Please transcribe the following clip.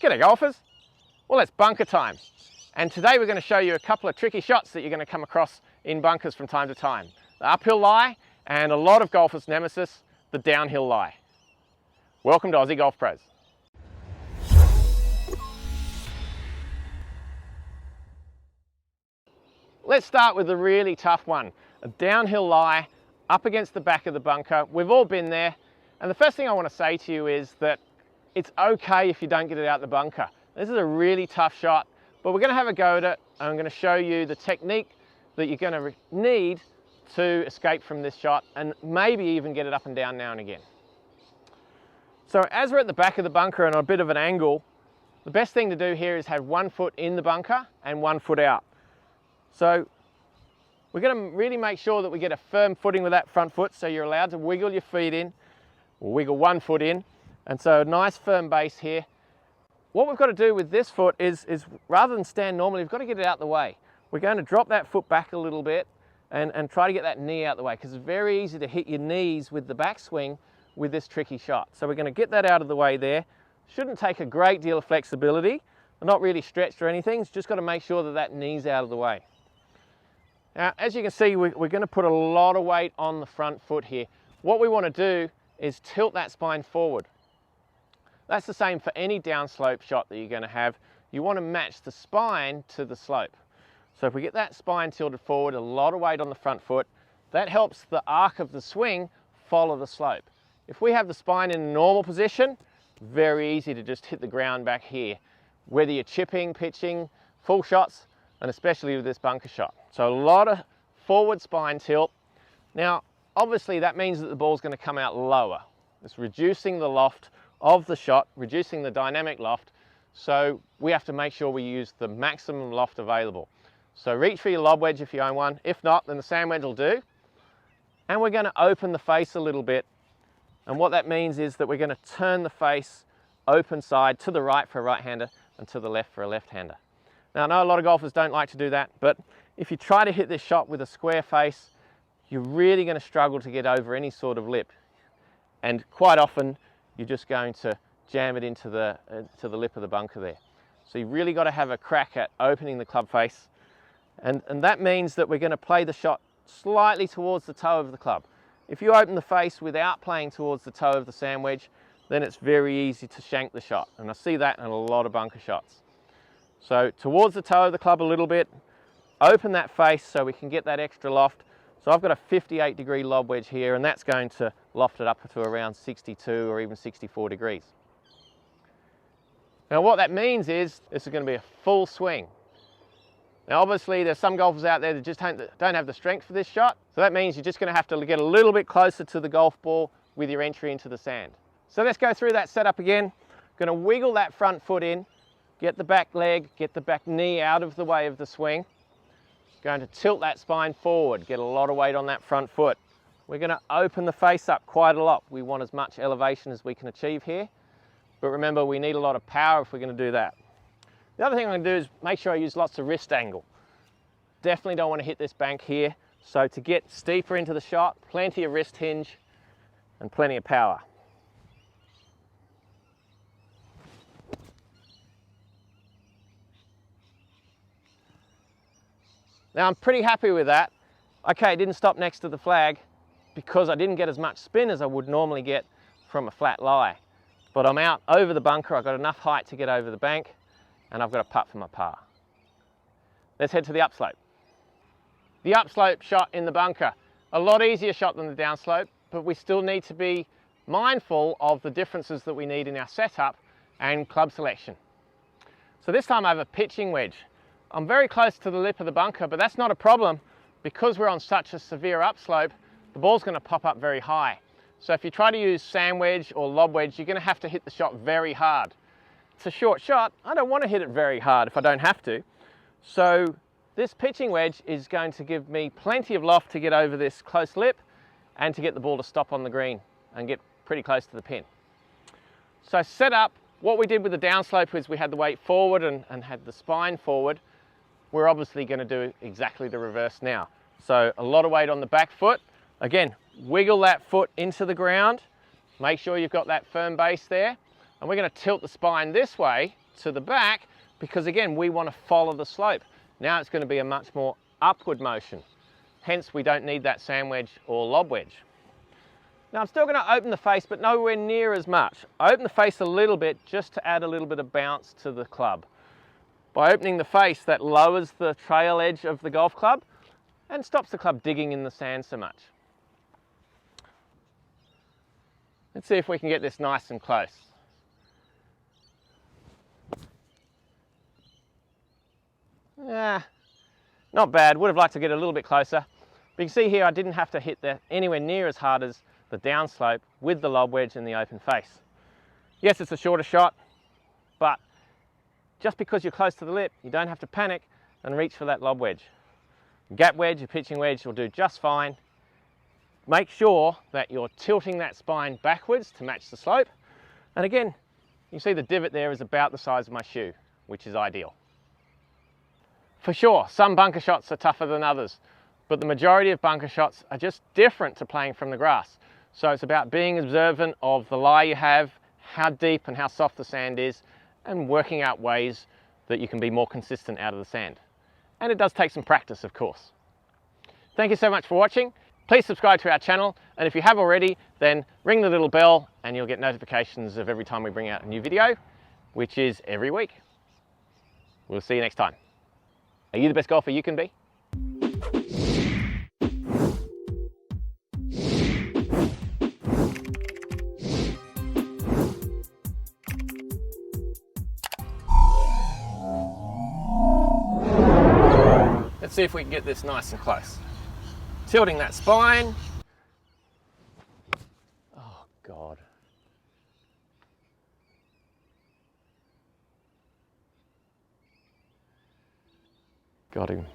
G'day golfers. Well, it's bunker time. And today we're going to show you a couple of tricky shots that you're going to come across in bunkers from time to time. The uphill lie and a lot of golfers' nemesis, the downhill lie. Welcome to Aussie Golf Pros. Let's start with a really tough one. A downhill lie up against the back of the bunker. We've all been there. And the first thing I want to say to you is that it's okay if you don't get it out the bunker. This is a really tough shot, but we're going to have a go at it. And I'm going to show you the technique that you're going to need to escape from this shot and maybe even get it up and down now and again. So as we're at the back of the bunker and on a bit of an angle, the best thing to do here is have 1 foot in the bunker and 1 foot out. So we're going to really make sure that we get a firm footing with that front foot, so you're allowed to wiggle your feet in, or wiggle 1 foot in, and so a nice firm base here. What we've got to do with this foot is rather than stand normally, we've got to get it out the way. We're going to drop that foot back a little bit and try to get that knee out the way, because it's very easy to hit your knees with the backswing with this tricky shot. So we're going to get that out of the way there. Shouldn't take a great deal of flexibility. We're not really stretched or anything. It's just got to make sure that that knee's out of the way. Now, as you can see, we're going to put a lot of weight on the front foot here. What we want to do is tilt that spine forward. That's the same for any downslope shot that you're going to have. You want to match the spine to the slope. So if we get that spine tilted forward, a lot of weight on the front foot, that helps the arc of the swing follow the slope. If we have the spine in a normal position, very easy to just hit the ground back here, whether you're chipping, pitching, full shots, and especially with this bunker shot. So a lot of forward spine tilt. Now, obviously that means that the ball's going to come out lower. It's reducing the loft of the shot, reducing the dynamic loft, so we have to make sure we use the maximum loft available. So reach for your lob wedge if you own one. If not, then the sand wedge will do. And we're going to open the face a little bit. And what that means is that we're going to turn the face open side to the right for a right-hander and to the left for a left-hander. Now, I know a lot of golfers don't like to do that, but if you try to hit this shot with a square face, you're really going to struggle to get over any sort of lip. And quite often, you're just going to jam it into the lip of the bunker there. So you've really got to have a crack at opening the club face. And that means that we're going to play the shot slightly towards the toe of the club. If you open the face without playing towards the toe of the sand wedge, then it's very easy to shank the shot. And I see that in a lot of bunker shots. So towards the toe of the club a little bit, open that face so we can get that extra loft. So I've got a 58-degree lob wedge here, and that's going to loft it up to around 62 or even 64 degrees. Now what that means is this is going to be a full swing. Now obviously there's some golfers out there that just don't have the strength for this shot, so that means you're just going to have to get a little bit closer to the golf ball with your entry into the sand. So let's go through that setup again. Going to wiggle that front foot in, get the back leg, get the back knee out of the way of the swing. Going to tilt that spine forward, get a lot of weight on that front foot. We're going to open the face up quite a lot. We want as much elevation as we can achieve here. But remember, we need a lot of power if we're going to do that. The other thing I'm going to do is make sure I use lots of wrist angle. Definitely don't want to hit this bank here. So to get steeper into the shot, plenty of wrist hinge and plenty of power. Now I'm pretty happy with that. Okay, it didn't stop next to the flag because I didn't get as much spin as I would normally get from a flat lie. But I'm out over the bunker, I've got enough height to get over the bank, and I've got a putt for my par. Let's head to the upslope. The upslope shot in the bunker. A lot easier shot than the downslope, but we still need to be mindful of the differences that we need in our setup and club selection. So this time I have a pitching wedge. I'm very close to the lip of the bunker, but that's not a problem because we're on such a severe upslope, the ball's going to pop up very high. So if you try to use sand wedge or lob wedge, you're going to have to hit the shot very hard. It's a short shot. I don't want to hit it very hard if I don't have to. So this pitching wedge is going to give me plenty of loft to get over this close lip and to get the ball to stop on the green and get pretty close to the pin. So set up, what we did with the downslope is we had the weight forward and had the spine forward. We're obviously going to do exactly the reverse now. So a lot of weight on the back foot. Again, wiggle that foot into the ground. Make sure you've got that firm base there. And we're going to tilt the spine this way to the back because again, we want to follow the slope. Now it's going to be a much more upward motion. Hence, we don't need that sand wedge or lob wedge. Now I'm still going to open the face, but nowhere near as much. I open the face a little bit just to add a little bit of bounce to the club. By opening the face, that lowers the trail edge of the golf club and stops the club digging in the sand so much. Let's see if we can get this nice and close. Yeah, not bad. Would have liked to get a little bit closer. But you can see here I didn't have to hit that anywhere near as hard as the downslope with the lob wedge and the open face. Yes, it's a shorter shot, but just because you're close to the lip, you don't have to panic and reach for that lob wedge. Gap wedge, your pitching wedge will do just fine. Make sure that you're tilting that spine backwards to match the slope. And again, you see the divot there is about the size of my shoe, which is ideal. For sure, some bunker shots are tougher than others, but the majority of bunker shots are just different to playing from the grass. So it's about being observant of the lie you have, how deep and how soft the sand is, and working out ways that you can be more consistent out of the sand. And it does take some practice, of course. Thank you so much for watching. Please subscribe to our channel, and if you have already, then ring the little bell and you'll get notifications of every time we bring out a new video, which is every week. We'll see you next time. Are you the best golfer you can be? Let's see if we can get this nice and close. Tilting that spine. Oh God. Got him.